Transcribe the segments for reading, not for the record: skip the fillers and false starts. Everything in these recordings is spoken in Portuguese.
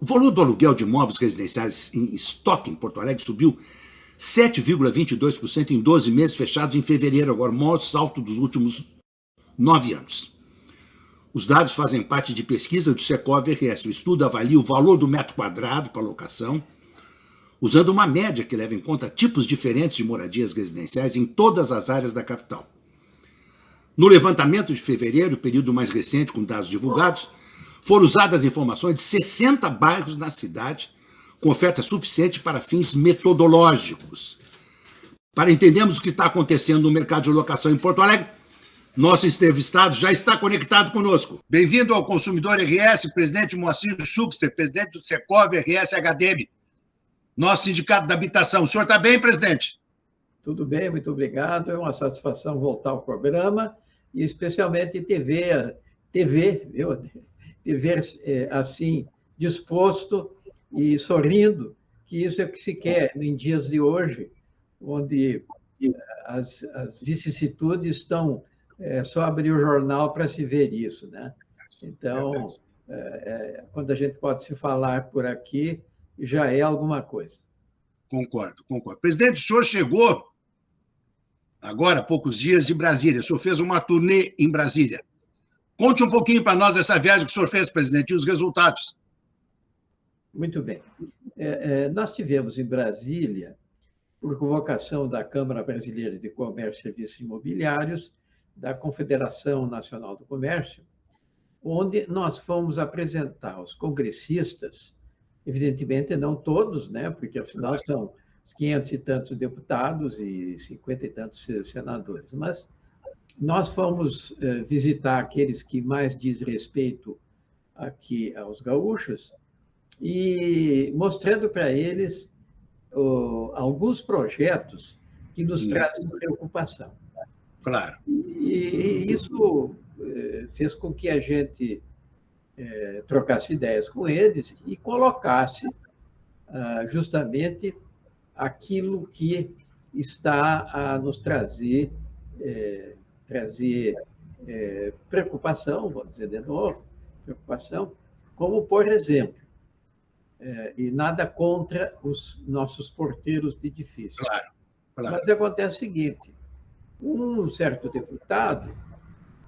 O valor do aluguel de imóveis residenciais em estoque em Porto Alegre subiu 7,22% em 12 meses fechados em fevereiro, agora o maior salto dos últimos 9 anos. Os dados fazem parte de pesquisa do Secov RS. O estudo avalia o valor do metro quadrado para locação, usando uma média que leva em conta tipos diferentes de moradias residenciais em todas as áreas da capital. No levantamento de fevereiro, período mais recente com dados divulgados, foram usadas informações de 60 bairros na cidade, com oferta suficiente para fins metodológicos. Para entendermos o que está acontecendo no mercado de locação em Porto Alegre, nosso entrevistado já está conectado conosco. Bem-vindo ao Consumidor RS, presidente Moacir Schuchster, presidente do Secov RS HDM, nosso sindicato da habitação. O senhor está bem, presidente? Tudo bem, muito obrigado. É uma satisfação voltar ao programa e especialmente te ver assim disposto e sorrindo, que isso é o que se quer em dias de hoje, onde as vicissitudes estão só abrir o jornal para se ver isso, né? Então, quando a gente pode se falar por aqui, já é alguma coisa. Concordo. Presidente, o senhor chegou agora há poucos dias de Brasília. O senhor fez uma turnê em Brasília. Conte um pouquinho para nós essa viagem que o senhor fez, presidente, e os resultados. Muito bem. Nós tivemos em Brasília, por convocação da Câmara Brasileira de Comércio e Serviços Imobiliários, da Confederação Nacional do Comércio, onde nós fomos apresentar aos congressistas, evidentemente não todos, né, porque afinal são 500 e tantos deputados e 50 e tantos senadores, mas nós fomos visitar aqueles que mais diz respeito aqui aos gaúchos e mostrando para eles alguns projetos que nos trazem preocupação. Claro. E isso fez com que a gente trocasse ideias com eles e colocasse justamente aquilo que está a nos trazer preocupação, vou dizer de novo, preocupação, como, por exemplo, e nada contra os nossos porteiros de edifício. Claro. Mas acontece o seguinte, um certo deputado,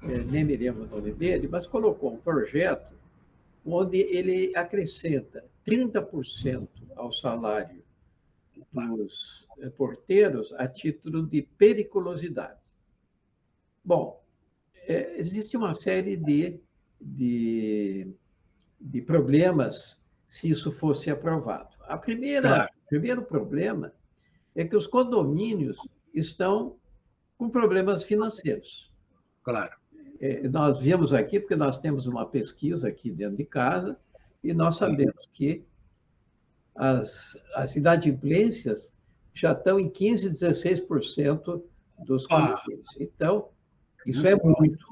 nem me lembro o nome dele, mas colocou um projeto onde ele acrescenta 30% ao salário dos porteiros a título de periculosidade. Bom, existe uma série de problemas se isso fosse aprovado. O primeiro problema é que os condomínios estão com problemas financeiros. Claro. Nós vimos aqui, porque nós temos uma pesquisa aqui dentro de casa, e nós sabemos que as inadimplências já estão em 15%, 16% dos condomínios. Então, isso é muito.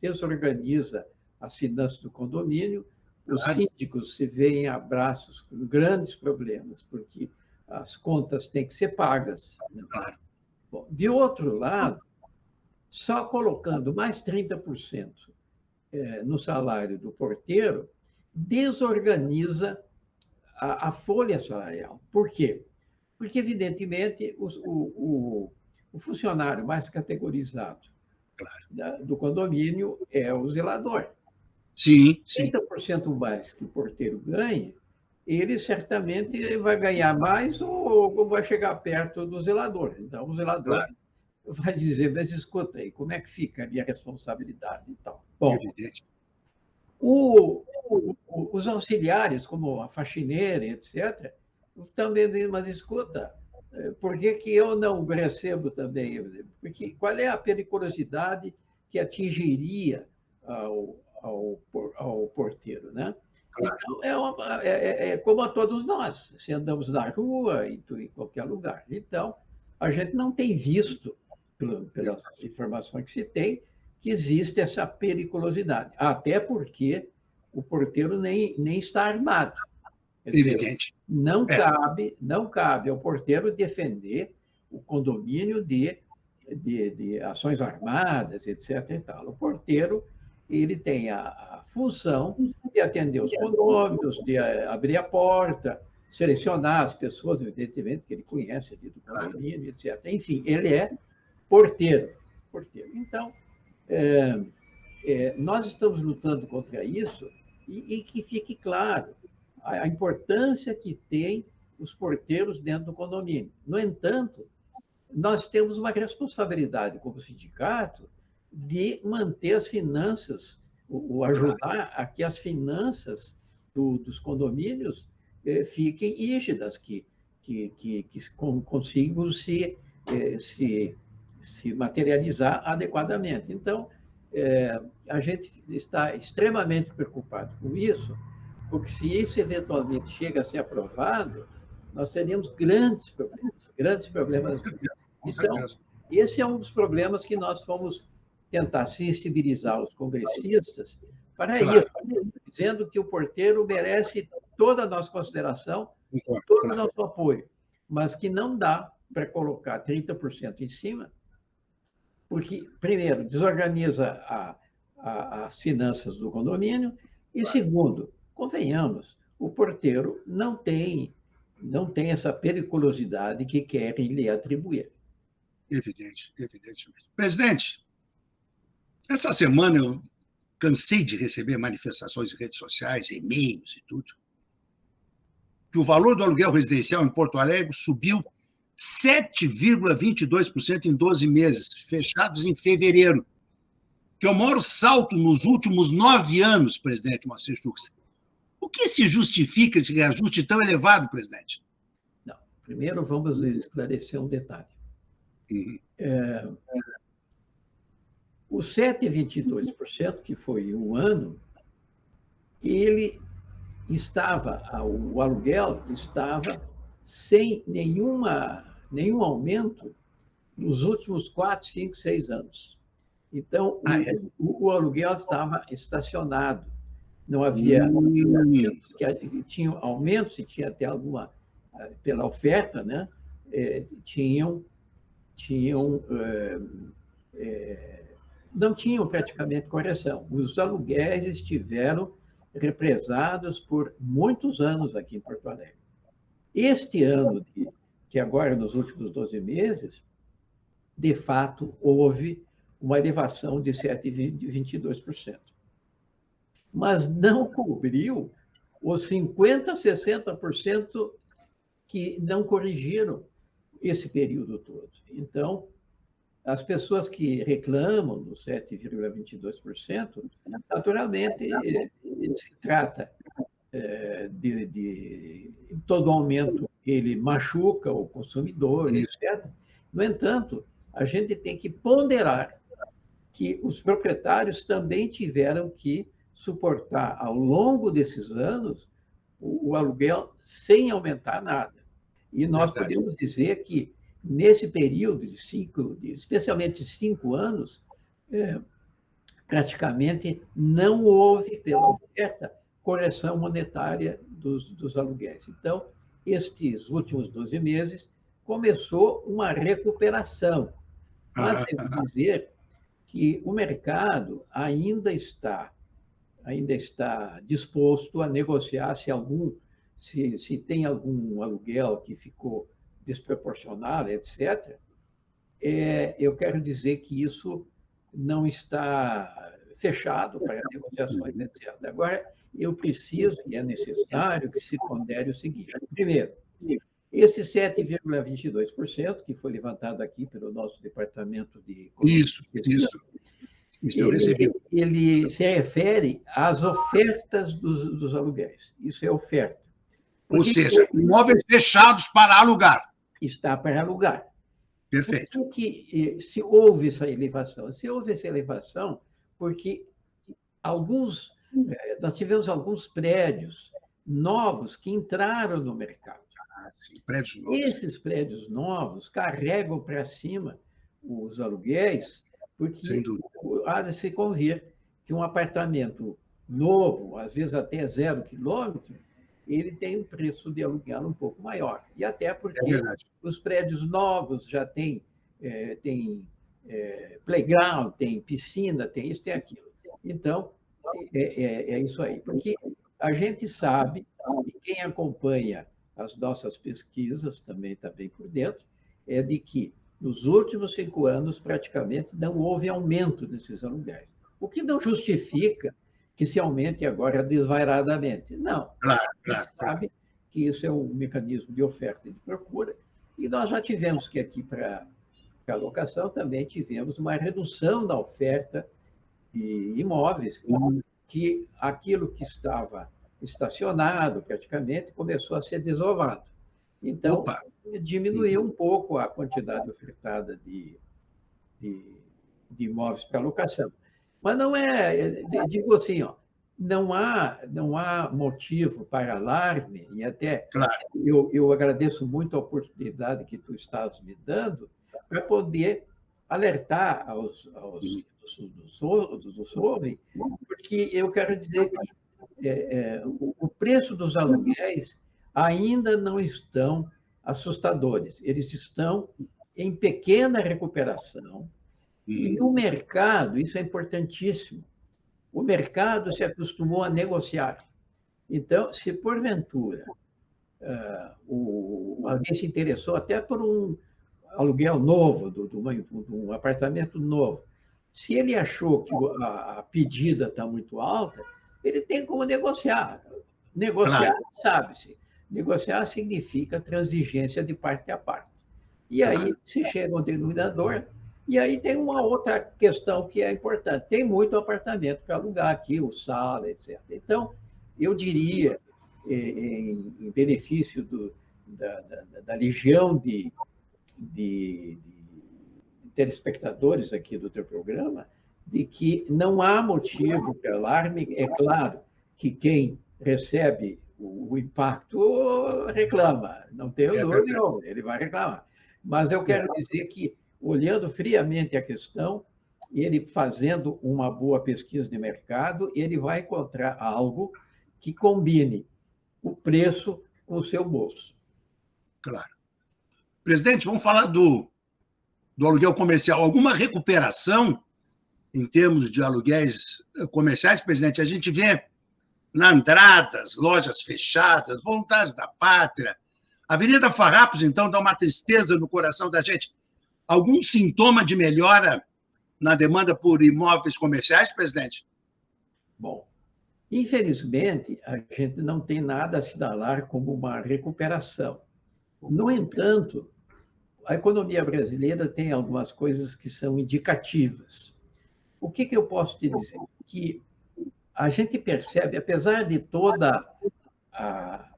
Desorganiza as finanças do condomínio, os síndicos se veem a braços com grandes problemas, porque as contas têm que ser pagas. Claro. Bom, de outro lado, só colocando mais 30% no salário do porteiro, desorganiza a folha salarial. Por quê? Porque, evidentemente, o funcionário mais categorizado do condomínio é o zelador. Sim. 30% mais que o porteiro ganha, ele certamente vai ganhar mais ou vai chegar perto do zelador. Então, o zelador vai dizer, mas escuta aí, como é que fica a minha responsabilidade e tal. Bom, os auxiliares, como a faxineira, etc., também dizem, mas escuta, por que eu não recebo também? Porque qual é a periculosidade que atingiria ao porteiro, né? Então, é como a todos nós, se andamos na rua, em qualquer lugar. Então, a gente não tem visto, pelas informações que se tem, que existe essa periculosidade. Até porque o porteiro nem está armado. Evidente. Não cabe ao porteiro defender o condomínio de ações armadas, etc. E tal. O porteiro ele tem a função de atender os condôminos, de abrir a porta, selecionar as pessoas, evidentemente, que ele conhece ali do condomínio, etc. Enfim, ele é porteiro. Então, nós estamos lutando contra isso e que fique claro a importância que tem os porteiros dentro do condomínio. No entanto, nós temos uma responsabilidade como sindicato de manter as finanças, ou ajudar a que as finanças dos condomínios fiquem rígidas, que consigam se materializar adequadamente. Então, a gente está extremamente preocupado com isso, porque se isso eventualmente chega a ser aprovado, nós teríamos grandes problemas. Então, esse é um dos problemas que nós fomos tentar sensibilizar os congressistas para isso, dizendo que o porteiro merece toda a nossa consideração, todo o nosso apoio, mas que não dá para colocar 30% em cima, porque, primeiro, desorganiza as finanças do condomínio, e, segundo, convenhamos, o porteiro não tem essa periculosidade que querem lhe atribuir. Evidentemente. Presidente, essa semana eu cansei de receber manifestações em redes sociais, e-mails e tudo, que o valor do aluguel residencial em Porto Alegre subiu 7,22% em 12 meses, fechados em fevereiro, que é o maior salto nos últimos 9 anos, presidente Moacir Chucks. O que se justifica esse reajuste tão elevado, presidente? Não, primeiro vamos esclarecer um detalhe. O 7,22%, que foi um ano, ele o aluguel estava sem nenhum aumento nos últimos 4, 5, 6 anos. Então, o aluguel estava estacionado. Não havia aumentos, tinham aumentos, e tinha até alguma, pela oferta, né? Não tinham praticamente correção. Os aluguéis estiveram represados por muitos anos aqui em Porto Alegre. Este ano, que agora, nos últimos 12 meses, de fato, houve uma elevação de 7,22%. Mas não cobriu os 50%, 60% que não corrigiram esse período todo. Então, as pessoas que reclamam do 7,22%, naturalmente, se trata de todo aumento, ele machuca o consumidor, etc. No entanto, a gente tem que ponderar que os proprietários também tiveram que suportar, ao longo desses anos, o aluguel sem aumentar nada. E nós podemos dizer que, nesse período especialmente 5 anos, praticamente não houve, pela oferta, correção monetária dos aluguéis. Então, estes últimos 12 meses, começou uma recuperação. Mas devo dizer que o mercado ainda está disposto a negociar se tem algum aluguel que ficou desproporcional, etc. Eu quero dizer que isso não está fechado para negociações, etc. Agora, eu preciso e é necessário que se pondere o seguinte. Primeiro, esse 7,22%, que foi levantado aqui pelo nosso departamento de... Isso eu recebi. Ele se refere às ofertas dos aluguéis. Isso é oferta. Ou seja, imóveis fechados para alugar. Está para alugar. Perfeito. Por que se houve essa elevação? Se houve essa elevação porque nós tivemos alguns prédios novos que entraram no mercado. Sim, prédios novos. Esses prédios novos carregam para cima os aluguéis, porque há de se convir que um apartamento novo, às vezes até 0 quilômetro, ele tem um preço de aluguel um pouco maior. E até porque os prédios novos já têm playground, tem piscina, tem isso, tem aquilo. Então, é isso aí. Porque a gente sabe, e quem acompanha as nossas pesquisas também está bem por dentro, é de que nos últimos 5 anos praticamente não houve aumento desses aluguéis. O que não justifica que se aumente agora desvairadamente. Não. Claro, A gente claro, claro. sabe que isso é um mecanismo de oferta e de procura, e nós já tivemos que aqui para a locação também tivemos uma redução da oferta de imóveis, que aquilo que estava estacionado praticamente começou a ser desovado. Então, Opa! diminuiu um pouco a quantidade ofertada de, de imóveis para locação. Mas não é, digo assim, ó, não há motivo para alarme, e até Claro. eu agradeço muito a oportunidade que tu estás me dando para poder alertar aos que nos ouvem, porque eu quero dizer que o preço dos aluguéis ainda não estão assustadores, eles estão em pequena recuperação, e o mercado, isso é importantíssimo, o mercado se acostumou a negociar. Então, se porventura alguém se interessou até por um aluguel novo, de um apartamento novo, se ele achou que a pedida está muito alta, ele tem como negociar. Negociar, Claro, sabe-se. Negociar significa transigência de parte a parte. E aí claro. se chega a um denominador, e aí tem uma outra questão que é importante. Tem muito apartamento para alugar aqui, o sala, etc. Então, eu diria, em benefício da legião de telespectadores aqui do teu programa, de que não há motivo para alarme. É claro que quem recebe o impacto reclama, não tenho É dúvida verdade. nenhuma, ele vai reclamar. Mas eu É. quero dizer que, olhando friamente a questão, ele fazendo uma boa pesquisa de mercado, ele vai encontrar algo que combine o preço com o seu bolso. Claro. Presidente, vamos falar do aluguel comercial. Alguma recuperação em termos de aluguéis comerciais, presidente? A gente vê na Andradas, lojas fechadas, Voluntários da Pátria. A Avenida Farrapos, então, dá uma tristeza no coração da gente. Algum sintoma de melhora na demanda por imóveis comerciais, presidente? Bom, infelizmente, a gente não tem nada a assinalar como uma recuperação. No entanto, a economia brasileira tem algumas coisas que são indicativas. O que eu posso te dizer? Que a gente percebe, apesar de toda a,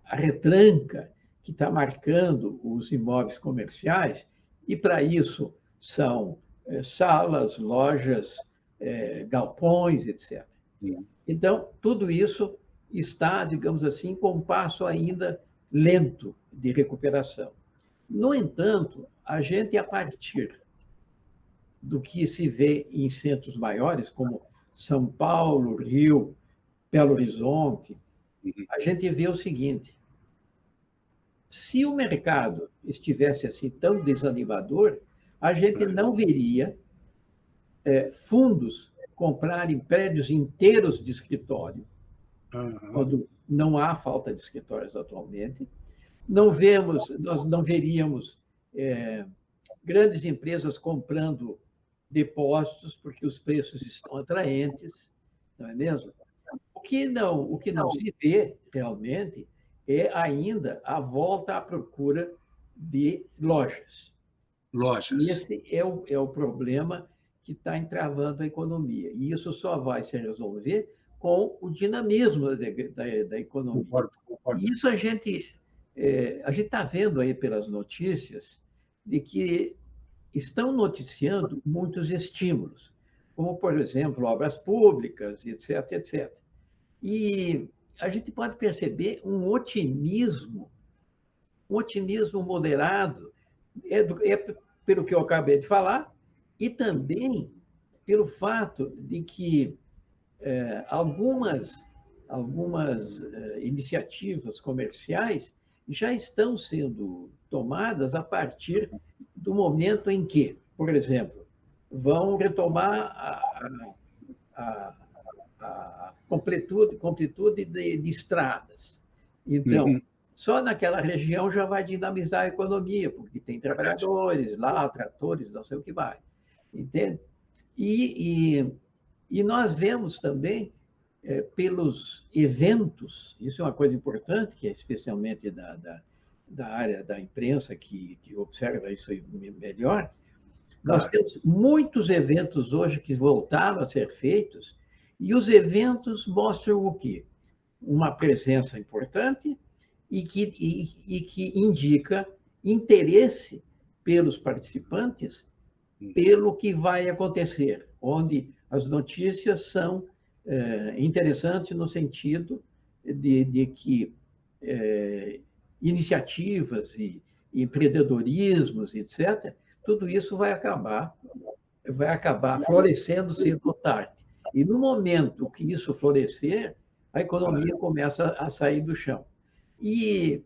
a retranca que está marcando os imóveis comerciais, e para isso são salas, lojas, galpões, etc. Então, tudo isso está, digamos assim, com um passo ainda lento de recuperação. No entanto, a gente, a partir do que se vê em centros maiores, como São Paulo, Rio, Belo Horizonte, a gente vê o seguinte: se o mercado estivesse assim tão desanimador, a gente não veria fundos comprarem prédios inteiros de escritório, quando não há falta de escritórios atualmente. Nós não veríamos grandes empresas comprando depósitos, porque os preços estão atraentes, não é mesmo? O que não se vê realmente é ainda a volta à procura de lojas. E Lojas. esse é o problema que está entravando a economia. E isso só vai se resolver com o dinamismo da economia. Concordo, concordo. E isso a gente está vendo aí pelas notícias de que estão noticiando muitos estímulos, como, por exemplo, obras públicas, etc., etc. E a gente pode perceber um otimismo moderado, pelo que eu acabei de falar, e também pelo fato de que algumas iniciativas comerciais já estão sendo tomadas a partir do momento em que, por exemplo, vão retomar a completude de estradas. Então, só naquela região já vai dinamizar a economia, porque tem trabalhadores lá, tratores, não sei o que mais. Entende? E nós vemos também, pelos eventos, isso é uma coisa importante, que é especialmente da área da imprensa que observa isso melhor, nós temos muitos eventos hoje que voltaram a ser feitos, e os eventos mostram o quê? Uma presença importante e que indica interesse pelos participantes pelo que vai acontecer, onde as notícias são interessantes no sentido de que iniciativas e empreendedorismos, etc., tudo isso vai acabar florescendo cedo ou tarde. E no momento que isso florescer, a economia começa a sair do chão. E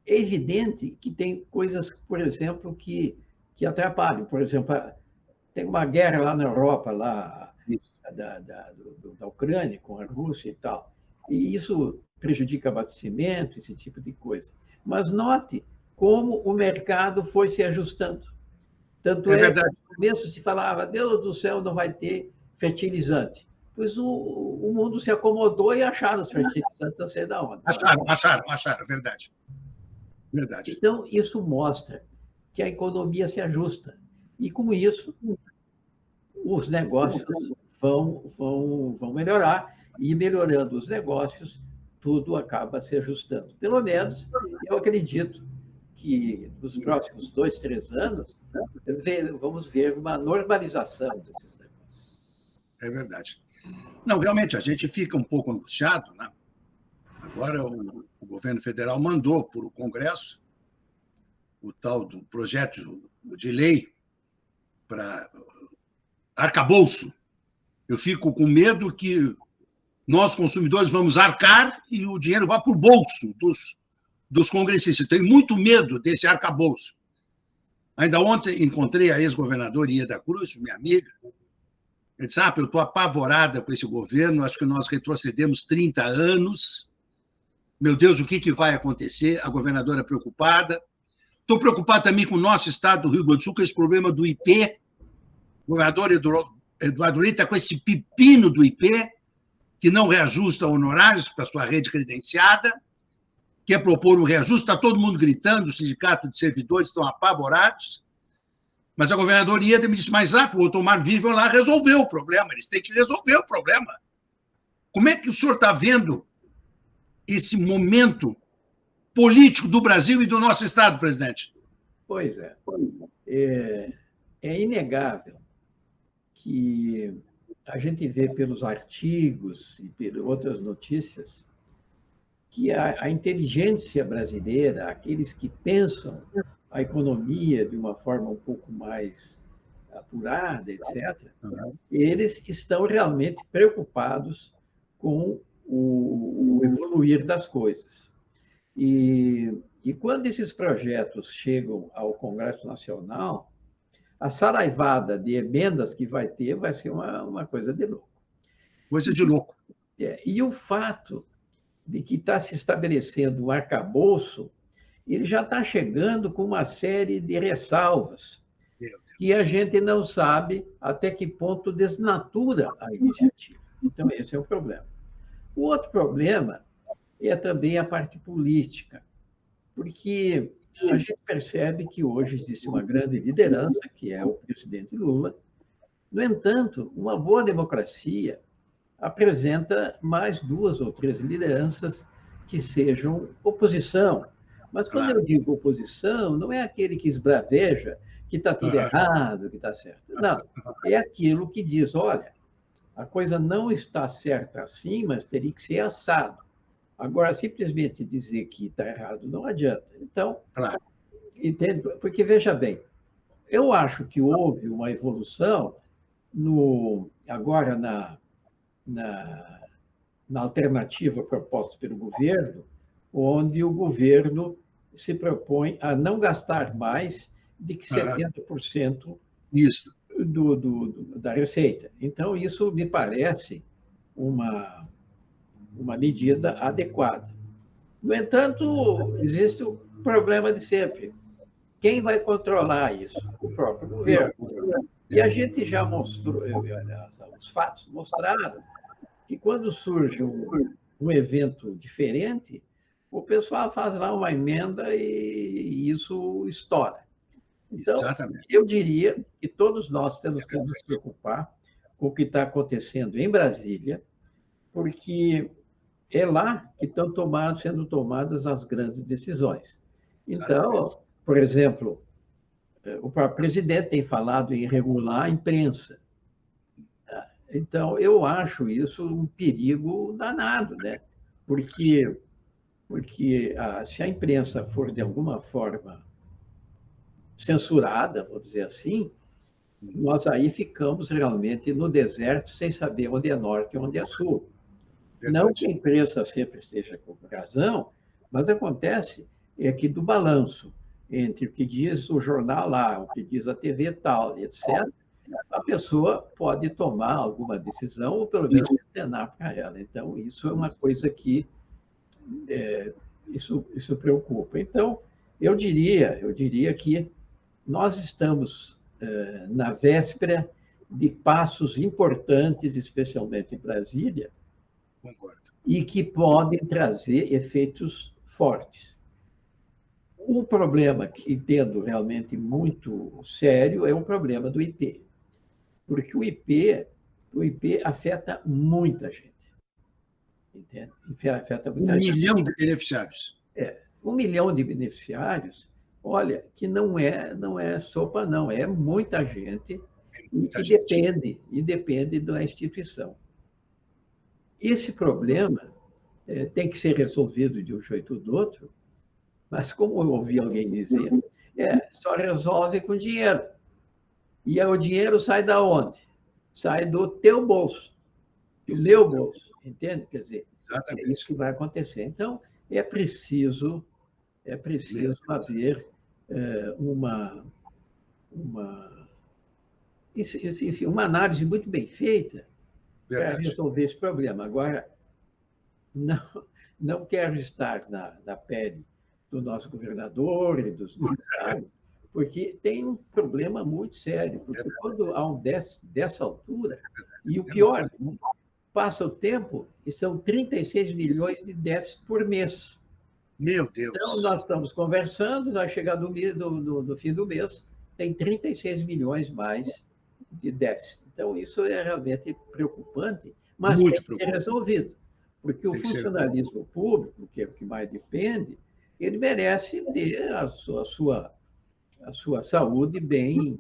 é evidente que tem coisas, por exemplo, que atrapalham. Por exemplo, tem uma guerra lá na Europa, lá da Ucrânia com a Rússia e tal. E isso prejudica abastecimento, esse tipo de coisa. Mas note como o mercado foi se ajustando. Tanto é que no começo se falava, Deus do céu, não vai ter fertilizante. Pois o mundo se acomodou e acharam os fertilizantes, não sei de onde. Acharam, verdade. Verdade. Então, isso mostra que a economia se ajusta. E, com isso, os negócios vão melhorar. E, melhorando os negócios, tudo acaba se ajustando. Pelo menos, eu acredito que nos próximos 2, 3 anos, vamos ver uma normalização desses negócios. É verdade. Não, realmente, a gente fica um pouco angustiado, né? Agora, o governo federal mandou para o Congresso o tal do projeto de lei para arcabouço. Eu fico com medo que nós, consumidores, vamos arcar e o dinheiro vá para o bolso dos congressistas. Tenho muito medo desse arcabouço. Ainda ontem encontrei a ex-governadora Ieda Cruz, minha amiga. Eu disse, eu estou apavorada com esse governo, acho que nós retrocedemos 30 anos. Meu Deus, o que vai acontecer? A governadora preocupada. Estou preocupado também com o nosso estado do Rio Grande do Sul, com esse problema do IP. O governador Eduardo Leite está com esse pepino do IP, que não reajusta honorários para a sua rede credenciada, quer propor um reajuste, está todo mundo gritando, o sindicato de servidores estão apavorados, mas a governadora Ieda me disse, mas o Otomar Vivian lá resolveu o problema, eles têm que resolver o problema. Como é que o senhor está vendo esse momento político do Brasil e do nosso Estado, presidente? Pois é. É inegável que a gente vê pelos artigos e por outras notícias que a inteligência brasileira, aqueles que pensam a economia de uma forma um pouco mais apurada, etc., eles estão realmente preocupados com o evoluir das coisas. E quando esses projetos chegam ao Congresso Nacional, a saraivada de emendas que vai ter vai ser uma coisa de louco. Coisa de louco. E o fato de que está se estabelecendo um arcabouço, ele já está chegando com uma série de ressalvas, que a gente não sabe até que ponto desnatura a iniciativa. Então, esse é o problema. O outro problema é também a parte política, porque a gente percebe que hoje existe uma grande liderança, que é o presidente Lula. No entanto, uma boa democracia apresenta mais 2 ou 3 lideranças que sejam oposição. Mas quando eu digo oposição, não é aquele que esbraveja que está tudo errado, que está certo. Não, é aquilo que diz, olha, a coisa não está certa assim, mas teria que ser assado. Agora, simplesmente dizer que está errado não adianta. Então, entende? Porque, veja bem, eu acho que houve uma evolução agora na alternativa proposta pelo governo, onde o governo se propõe a não gastar mais de que 70% Isso. da Receita. Então, isso me parece uma medida adequada. No entanto, existe o problema de sempre. Quem vai controlar isso? O próprio governo. E a gente já mostrou, os fatos mostraram que quando surge um evento diferente, o pessoal faz lá uma emenda e isso estoura. Então, Exatamente. eu diria que todos nós temos que nos preocupar com o que está acontecendo em Brasília, porque é lá que estão sendo tomadas as grandes decisões. Então, por exemplo, o próprio presidente tem falado em regular a imprensa. Então, eu acho isso um perigo danado, né? Porque se a imprensa for, de alguma forma, censurada, vou dizer assim, nós aí ficamos realmente no deserto, sem saber onde é norte e onde é sul. Verdade. Não que a imprensa sempre esteja com razão, mas acontece que do balanço entre o que diz o jornal lá, o que diz a TV tal, etc., a pessoa pode tomar alguma decisão ou pelo menos ordenar para ela. Então, isso é uma coisa que isso preocupa. Então, eu diria que nós estamos na véspera de passos importantes, especialmente em Brasília, concordo, e que podem trazer efeitos fortes. Um problema que entendo realmente muito sério é o problema do IP, porque o IP afeta muita gente. Entende? Afeta muita gente. 1 milhão de beneficiários. 1 milhão de beneficiários, olha, que não é sopa, não, é muita gente, e depende da instituição. Esse problema tem que ser resolvido de um jeito ou do outro, mas como eu ouvi alguém dizer, só resolve com dinheiro. E o dinheiro sai da onde? Sai do teu bolso, do meu bolso, entende? Quer dizer, é isso que vai acontecer. Então, é preciso haver enfim, uma análise muito bem feita para resolver esse problema. Agora, não quero estar na pele do nosso governador e dos deputados, porque tem um problema muito sério, porque quando há um déficit dessa altura, e o pior, passa o tempo e são 36 milhões de déficit por mês. Meu Deus! Então, nós estamos conversando, vai chegar no fim do mês, tem 36 milhões mais de déficit. Então, isso é realmente preocupante, mas tem que ser resolvido, porque o funcionalismo público, que é o que mais depende, ele merece ter a sua saúde bem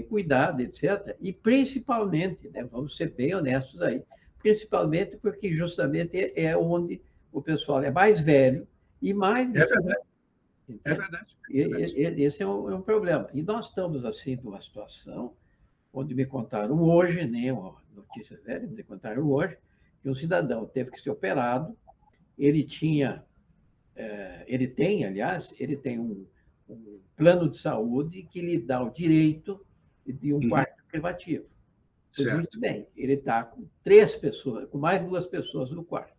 cuidada, etc. E principalmente, né, vamos ser bem honestos aí, principalmente porque justamente é onde o pessoal é mais velho e mais... É verdade. É verdade. Esse é um problema. E nós estamos, assim, numa situação onde me contaram hoje, nem uma notícia velha, me contaram hoje, que um cidadão teve que ser operado, ele tem um plano de saúde que lhe dá o direito de um quarto privativo. Muito bem, ele está com 3 pessoas, com mais 2 pessoas no quarto.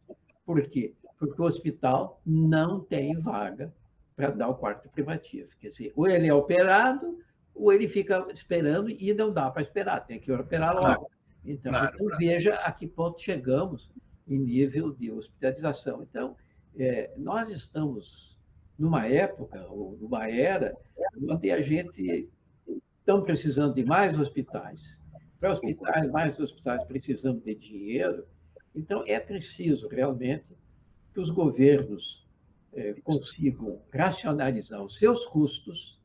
Por quê? Porque o hospital não tem vaga para dar o quarto privativo. Quer dizer, ou ele é operado, ou ele fica esperando e não dá para esperar, tem que operar logo. Então, veja a que ponto chegamos em nível de hospitalização. Então, nós estamos numa época, ou numa era, onde a gente está precisando de mais hospitais. Para mais hospitais, precisamos de dinheiro. Então, é preciso realmente que os governos consigam racionalizar os seus custos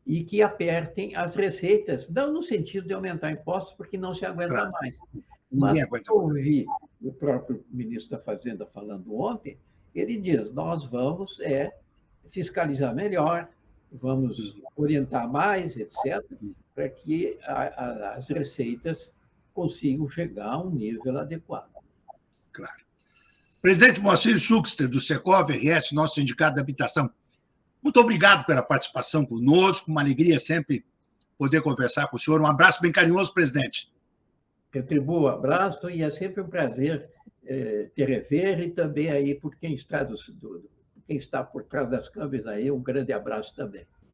e que apertem as receitas, não no sentido de aumentar impostos, porque não se aguenta mais. Mas, eu ouvi o próprio ministro da Fazenda falando ontem, ele diz, nós vamos fiscalizar melhor, vamos orientar mais, etc., para que as receitas consigam chegar a um nível adequado. Claro. Presidente Moacir Schuchster, do Secov nosso sindicato de habitação, muito obrigado pela participação conosco, uma alegria sempre poder conversar com o senhor. Um abraço bem carinhoso, presidente. Retribuo o abraço e é sempre um prazer te rever e também aí por quem está por trás das câmeras aí, um grande abraço também.